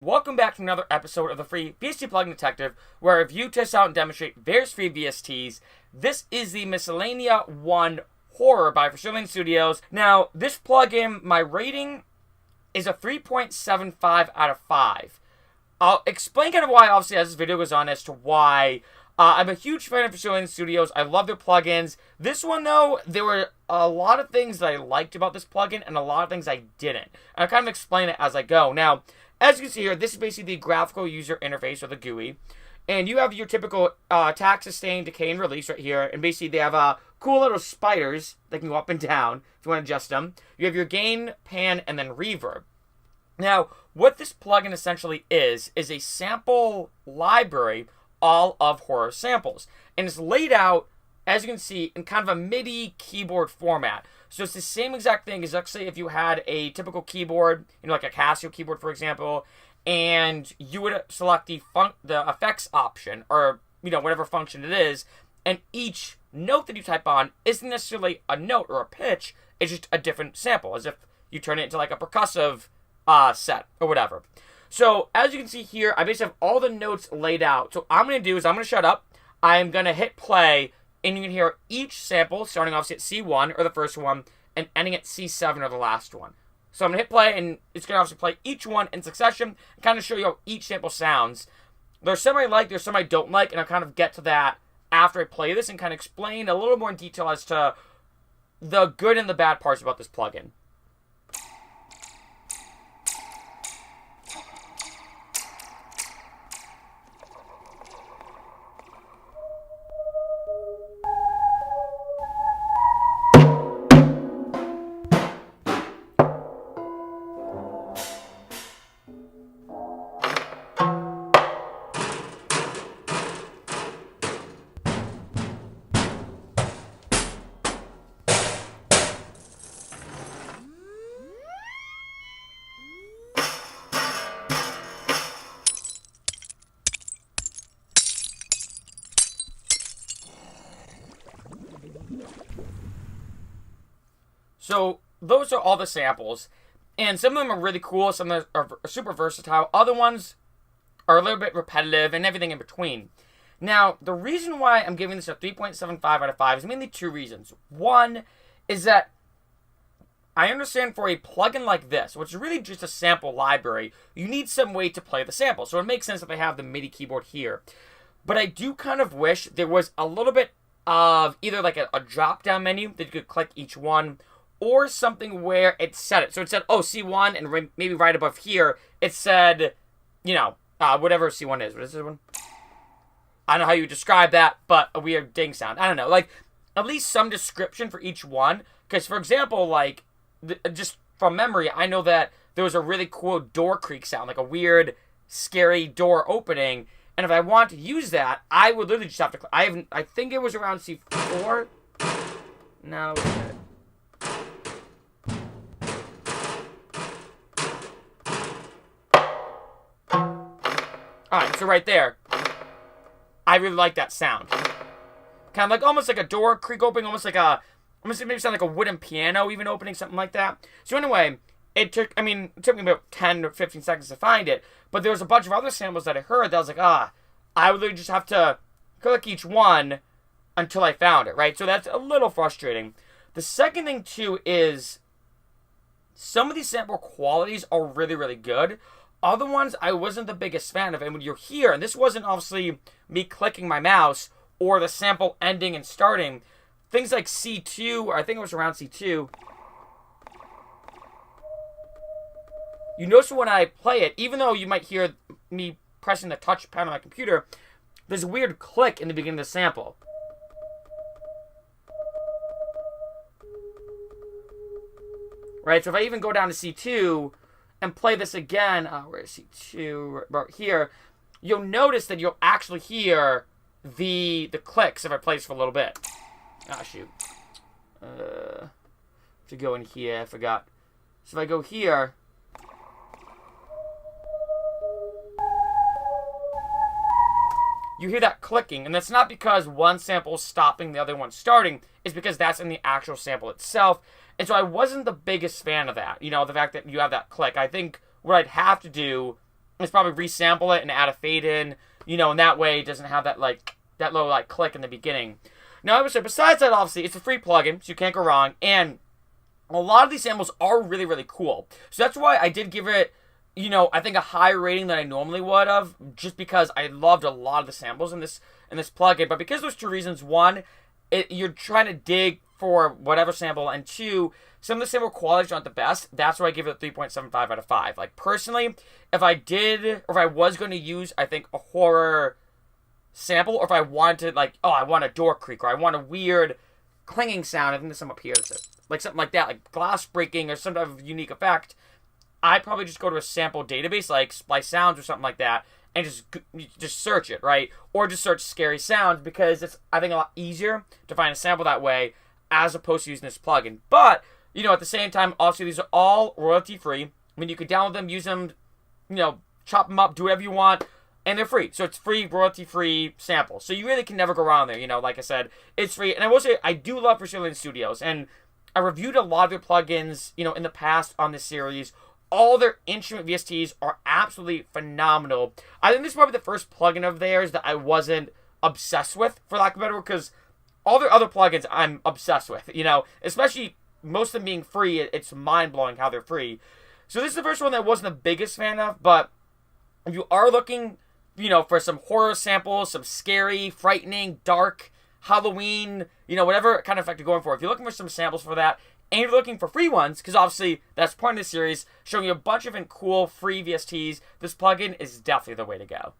Welcome back to another episode of the free VST Plugin Detective, where I review, test out, and demonstrate various free VSTs. This is the Miscellania I Horror by Versilian Studios. Now, this plugin, my rating is a 3.75 out of 5. I'll explain kind of why, obviously, as this video goes on, as to why. I'm a huge fan of Versilian Studios. I love their plugins. This one, though, there were a lot of things that I liked about this plugin, and a lot of things I didn't. And I'll kind of explain it as I go. Now, as you can see here, this is basically the graphical user interface, or the GUI. And you have your typical attack, sustain, decay, and release right here. And basically, they have cool little spiders that can go up and down if you want to adjust them. You have your gain, pan, and then reverb. Now, what this plugin essentially is a sample library, all of horror samples. And it's laid out, as you can see, in kind of a MIDI keyboard format. So it's the same exact thing as, let's say, if you had a typical keyboard, like a Casio keyboard, for example, and you would select the effects option, or, whatever function it is, and each note that you type on isn't necessarily a note or a pitch, it's just a different sample, as if you turn it into like a percussive set, or whatever. So, as you can see here, I basically have all the notes laid out. So, what I'm going to do is I'm going to shut up, I'm going to hit play, and you can hear each sample starting off at C1, or the first one, and ending at C7, or the last one. So I'm going to hit play, and it's going to obviously play each one in succession, and kind of show you how each sample sounds. There's some I like, there's some I don't like, and I'll kind of get to that after I play this, and kind of explain a little more in detail as to the good and the bad parts about this plugin. So, those are all the samples, and some of them are really cool, some of them are super versatile, other ones are a little bit repetitive, and everything in between. Now, the reason why I'm giving this a 3.75 out of 5 is mainly two reasons. One is that I understand for a plugin like this, which is really just a sample library, you need some way to play the sample, so it makes sense that they have the MIDI keyboard here. But I do kind of wish there was a little bit of either like a drop-down menu that you could click each one, or something where it said it. So it said, oh, C1, and maybe right above here, it said, whatever C1 is. What is this one? I don't know how you would describe that, but a weird ding sound. I don't know. Like, at least some description for each one. Because, for example, like, just from memory, I know that there was a really cool door creak sound, like a weird, scary door opening. And if I want to use that, I would literally just have to... I think it was around C4. No, it was good. Alright, so right there, I really like that sound. Kind of like, almost like a door creak opening, almost maybe sound like a wooden piano even opening, something like that. So anyway, it took me about 10 or 15 seconds to find it, but there was a bunch of other samples that I heard that I was like, I would just have to click each one until I found it, right? So that's a little frustrating. The second thing, too, is some of these sample qualities are really, really good. Other ones, I wasn't the biggest fan of. And when you're here, and this wasn't obviously me clicking my mouse or the sample ending and starting, things like C2, or I think it was around C2, you notice when I play it, even though you might hear me pressing the touch pad on my computer, there's a weird click in the beginning of the sample. Right, so if I even go down to C2 and play this again, where's C2, right here, you'll notice that you'll actually hear the clicks if I play this for a little bit. Ah, shoot. To go in here, I forgot. So if I go here, you hear that clicking, and that's not because one sample is stopping, the other one starting. It's because that's in the actual sample itself. And so I wasn't the biggest fan of that. You know, the fact that you have that click. I think what I'd have to do is probably resample it and add a fade in, and that way it doesn't have that that little click in the beginning. Now, I would say besides that, obviously it's a free plugin, so you can't go wrong, and a lot of these samples are really, really cool. So that's why I did give it, I think a higher rating than I normally would have, just because I loved a lot of the samples in this plugin. But because there's two reasons: one, you're trying to dig for whatever sample, and two, some of the sample qualities aren't the best. That's why I give it a 3.75 out of 5. Personally, if I was going to use, I think, a horror sample, or if I wanted I want a door creak, or I want a weird clanging sound, I think there's some up here that's something like that, like glass breaking or some type of unique effect, I'd probably just go to a sample database like Splice Sounds or something like that, and just search it, right? Or just search scary sounds, because it's, I think, a lot easier to find a sample that way as opposed to using this plugin. But, at the same time, obviously these are all royalty free. I mean, you could download them, use them, chop them up, do whatever you want, and they're free. So it's free, royalty free samples. So you really can never go wrong there. Like I said, it's free. And I will say, I do love Versilian Studios, and I reviewed a lot of their plugins, in the past on this series. All their instrument VSTs are absolutely phenomenal. I think this is probably the first plugin of theirs that I wasn't obsessed with, for lack of a better word, because all their other plugins I'm obsessed with, especially most of them being free. It's mind-blowing how they're free. So this is the first one that I wasn't the biggest fan of, but if you are looking, for some horror samples, some scary, frightening, dark, Halloween, whatever kind of effect you're going for, if you're looking for some samples for that, and you're looking for free ones, because obviously that's part of this series, showing you a bunch of cool free VSTs, this plugin is definitely the way to go.